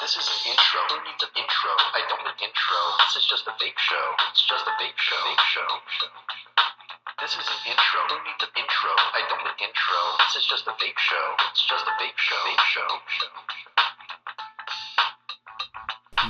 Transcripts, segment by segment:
This is an intro. Who needs an intro? I don't need an intro. This is just a vape show. It's just a vape show. Vape show. This is an intro. Who needs an intro? I don't need an intro. This is just a vape show. It's just a vape show. Vape show.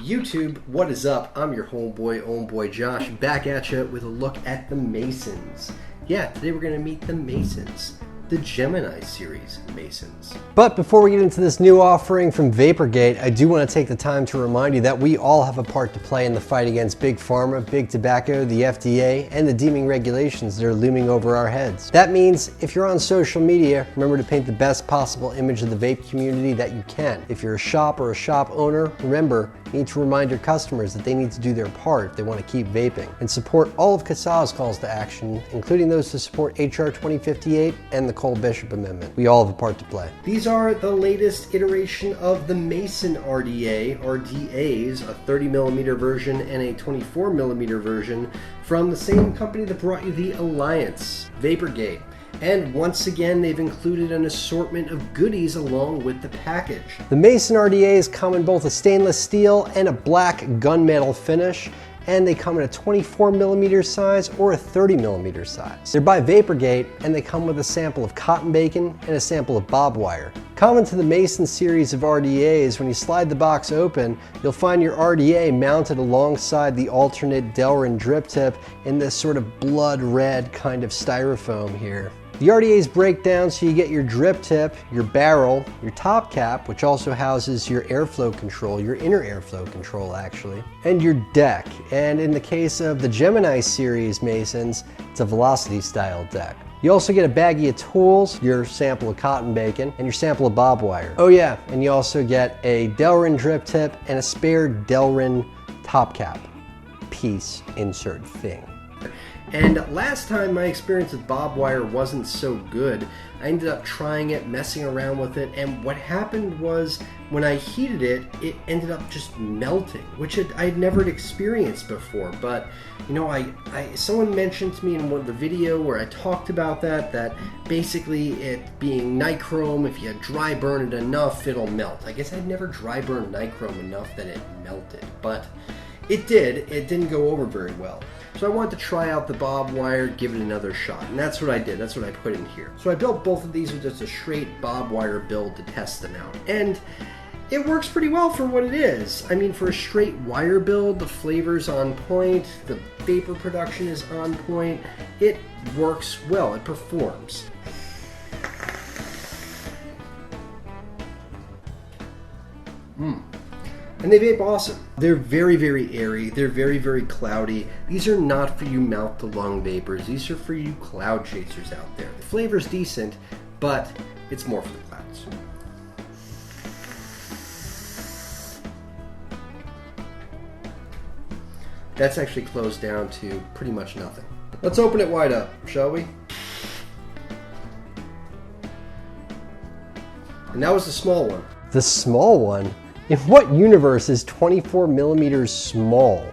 YouTube, what is up? I'm your homeboy Josh, back at you with a look at the Masons. Yeah, today we're going to meet the Masons, the Gemini series Masons. But before we get into this new offering from Vaporgate, I do want to take the time to remind you that we all have a part to play in the fight against Big Pharma, Big Tobacco, the FDA, and the deeming regulations that are looming over our heads. That means if you're on social media, remember to paint the best possible image of the vape community that you can. If you're a shop or a shop owner, remember, you need to remind your customers that they need to do their part if they want to keep vaping, and support all of CASAA's calls to action, including those to support HR 2058 and the Cole Bishop Amendment. We all have a part to play. These are the latest iteration of the Mason RDAs, a 30mm version and a 24mm version from the same company that brought you the Alliance, Vaporgate. And once again, they've included an assortment of goodies along with the package. The Mason RDAs come in both a stainless steel and a black gunmetal finish, and they come in a 24mm size or a 30mm size. They're by Vaporgate, and they come with a sample of cotton bacon and a sample of bob wire. Common to the Mason series of RDAs, when you slide the box open, you'll find your RDA mounted alongside the alternate Delrin drip tip in this sort of blood red kind of styrofoam here. The RDAs break down so you get your drip tip, your barrel, your top cap, which also houses your airflow control, your inner airflow control actually, and your deck. And in the case of the Gemini series Masons, it's a velocity style deck. You also get a baggie of tools, your sample of cotton bacon, and your sample of bob wire. Oh yeah, and you also get a Delrin drip tip and a spare Delrin top cap piece insert thing. And last time my experience with bob wire wasn't so good. I ended up trying it, messing around with it, and what happened was when I heated it, it ended up just melting, which I'd never experienced before. But you know, someone mentioned to me in one of the video where I talked about that basically it being nichrome, if you dry burn it enough, it'll melt. I guess I'd never dry burned nichrome enough that it melted, but it did. It didn't go over very well. So I wanted to try out the bob wire, give it another shot, and that's what I did. That's what I put in here. So I built both of these with just a straight bob wire build to test them out. And it works pretty well for what it is. I mean, for a straight wire build, the flavor's on point, the vapor production is on point. It works well, it performs. And they vape awesome. They're very, very airy. They're very, very cloudy. These are not for you mouth-to-lung vapors. These are for you cloud chasers out there. The flavor's decent, but it's more for the clouds. That's actually closed down to pretty much nothing. Let's open it wide up, shall we? And that was the small one. The small one? In what universe is 24mm small?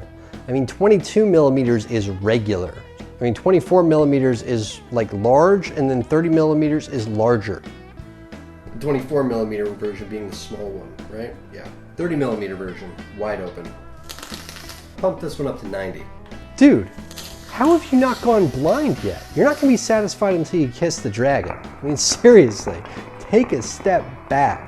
I mean, 22mm is regular. I mean, 24mm is like large, and then 30mm is larger. The 24mm version being the small one, right? Yeah. 30mm version, wide open. Pump this one up to 90. Dude, how have you not gone blind yet? You're not gonna be satisfied until you kiss the dragon. I mean, seriously, take a step back.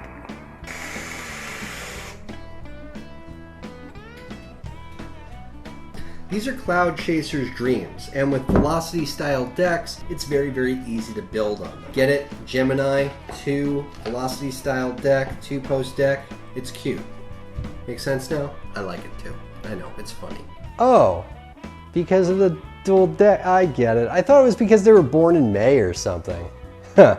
These are Cloud Chaser's dreams, and with velocity style decks, it's very, very easy to build on them. Get it? Gemini, 2 velocity style deck, 2 post deck. It's cute. Makes sense now? I like it too. I know, it's funny. Oh, because of the dual deck. I get it. I thought it was because they were born in May or something. Huh.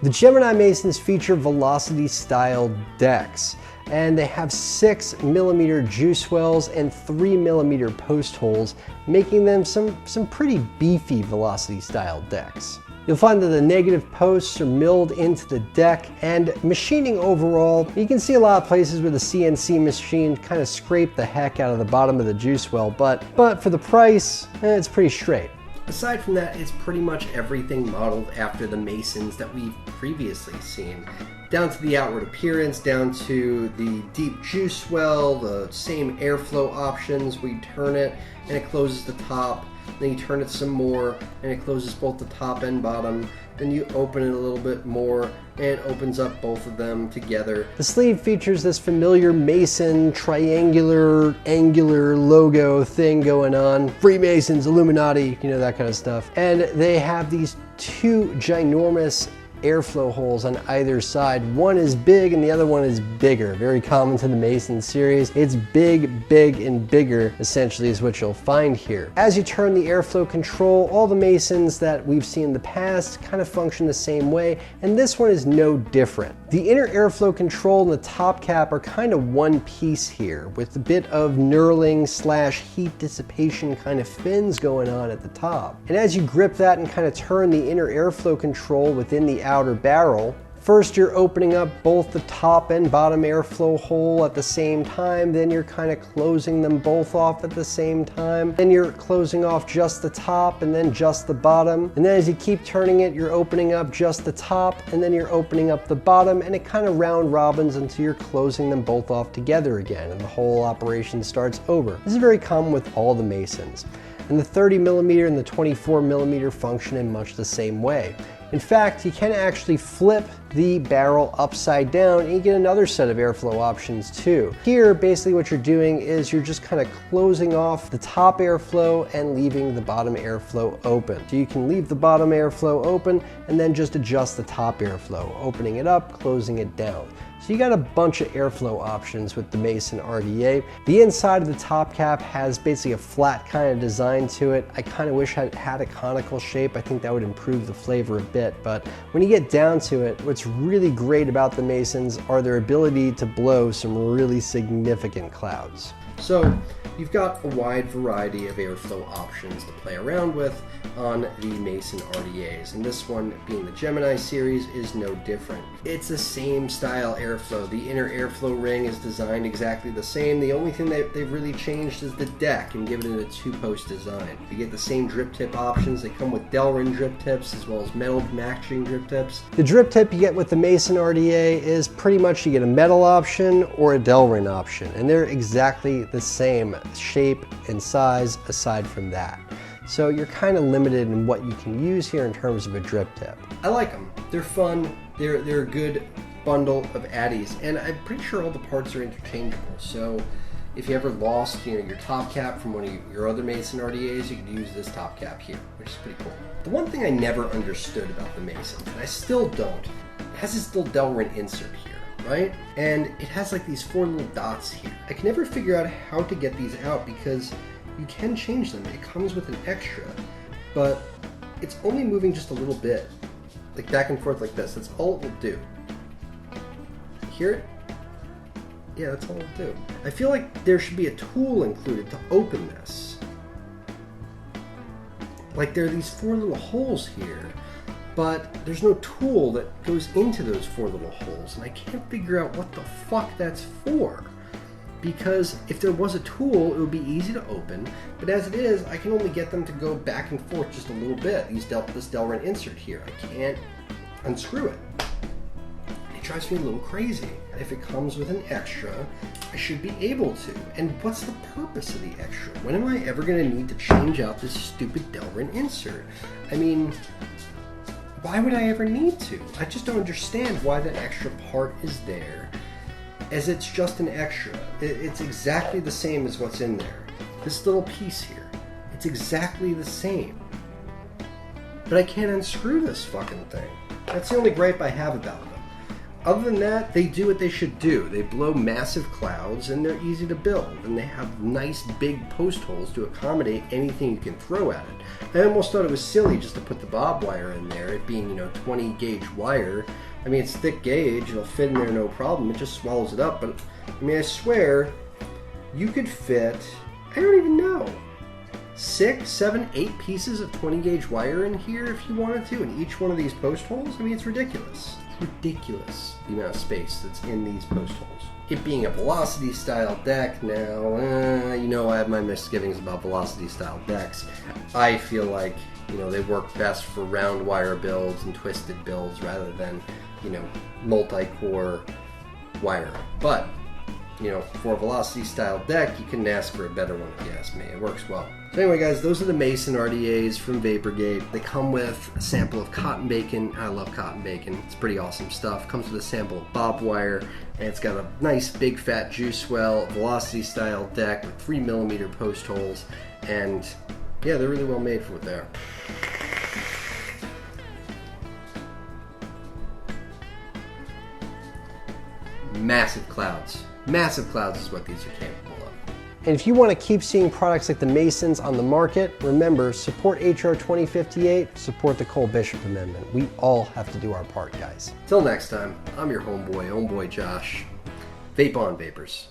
The Gemini Masons feature velocity style decks, and they have 6mm juice wells and 3mm post holes, making them some pretty beefy velocity style decks. You'll find that the negative posts are milled into the deck, and machining overall, you can see a lot of places where the CNC machine kind of scrape the heck out of the bottom of the juice well, but for the price, it's pretty straight. Aside from that, it's pretty much everything modeled after the Masons that we've previously seen. down to the outward appearance, down to the deep juice well, the same airflow options. We turn it and it closes the top. Then you turn it some more and it closes both the top and bottom. Then you open it a little bit more and it opens up both of them together. The sleeve features this familiar Mason triangular, angular logo thing going on. Freemasons, Illuminati, you know, that kind of stuff. And they have these two ginormous airflow holes on either side. One is big and the other one is bigger. Very common to the Mason series. It's big, big, and bigger, essentially, is what you'll find here. As you turn the airflow control, all the Masons that we've seen in the past kind of function the same way, and this one is no different. The inner airflow control and the top cap are kind of one piece here, with a bit of knurling slash heat dissipation kind of fins going on at the top. And as you grip that and kind of turn the inner airflow control within the outer barrel, first you're opening up both the top and bottom airflow hole at the same time, then you're kind of closing them both off at the same time, then you're closing off just the top and then just the bottom, and then as you keep turning it, you're opening up just the top and then you're opening up the bottom, and it kind of round robins until you're closing them both off together again and the whole operation starts over. This is very common with all the Masons, and the 30mm and the 24mm function in much the same way. In fact, you can actually flip the barrel upside down and you get another set of airflow options too. Here, basically what you're doing is you're just kind of closing off the top airflow and leaving the bottom airflow open. So you can leave the bottom airflow open and then just adjust the top airflow, opening it up, closing it down. So you got a bunch of airflow options with the Mason RDA. The inside of the top cap has basically a flat kind of design to it. I kind of wish it had a conical shape. I think that would improve the flavor a bit, but when you get down to it, what's really great about the Masons are their ability to blow some really significant clouds. So you've got a wide variety of airflow options to play around with on the Mason RDAs, and this one, being the Gemini series, is no different. It's the same style airflow. The inner airflow ring is designed exactly the same. The only thing that they've really changed is the deck and given it a two-post design. You get the same drip tip options. They come with Delrin drip tips as well as metal matching drip tips. The drip tip you get with the Mason RDA is pretty much you get a metal option or a Delrin option, and they're exactly the same shape and size aside from that. So you're kind of limited in what you can use here in terms of a drip tip. I like them. They're fun. They're a good bundle of addies, and I'm pretty sure all the parts are interchangeable. So if you ever lost, your top cap from one of your other Mason RDAs, you could use this top cap here, which is pretty cool. The one thing I never understood about the Masons, and I still don't, it has this little Delrin insert here, right? And it has like these 4 little dots here. I can never figure out how to get these out because you can change them. It comes with an extra, but it's only moving just a little bit, like back and forth like this. That's all it will do. Hear it? Yeah, that's all it'll do. I feel like there should be a tool included to open this. Like there are these 4 little holes here, but there's no tool that goes into those 4 little holes, and I can't figure out what the fuck that's for. Because if there was a tool, it would be easy to open, but as it is, I can only get them to go back and forth just a little bit. This Delrin insert here, I can't unscrew it. It drives me a little crazy. If it comes with an extra, I should be able to. And what's the purpose of the extra? When am I ever going to need to change out this stupid Delrin insert? I mean, why would I ever need to? I just don't understand why that extra part is there, as it's just an extra. It's exactly the same as what's in there. This little piece here, it's exactly the same. But I can't unscrew this fucking thing. That's the only gripe I have about them. Other than that, they do what they should do. They blow massive clouds and they're easy to build, and they have nice big post holes to accommodate anything you can throw at it. I almost thought it was silly just to put the bob wire in there, it being 20 gauge wire. I mean, it's thick gauge, it'll fit in there no problem, it just swallows it up, but I mean, I swear, you could fit, I don't even know, 6, 7, 8 pieces of 20 gauge wire in here if you wanted to, in each one of these post holes. I mean, it's ridiculous. It's ridiculous, the amount of space that's in these post holes. It being a velocity style deck now, I have my misgivings about velocity style decks. I feel like, they work best for round wire builds and twisted builds rather than you know, multi-core wiring. But, you know, for a Velocity style deck, you couldn't ask for a better one if you ask me. It works well. So anyway guys, those are the Mason RDAs from Vaporgate. They come with a sample of cotton bacon. I love cotton bacon. It's pretty awesome stuff. Comes with a sample of bob wire, and it's got a nice big fat juice well, Velocity style deck with 3mm post holes, and yeah, they're really well made for what they are. Massive clouds. Massive clouds is what these are capable of. And if you want to keep seeing products like the Masons on the market, remember, support HR 2058, support the Cole Bishop Amendment. We all have to do our part, guys. Till next time, I'm your homeboy Josh. Vape on, Vapers.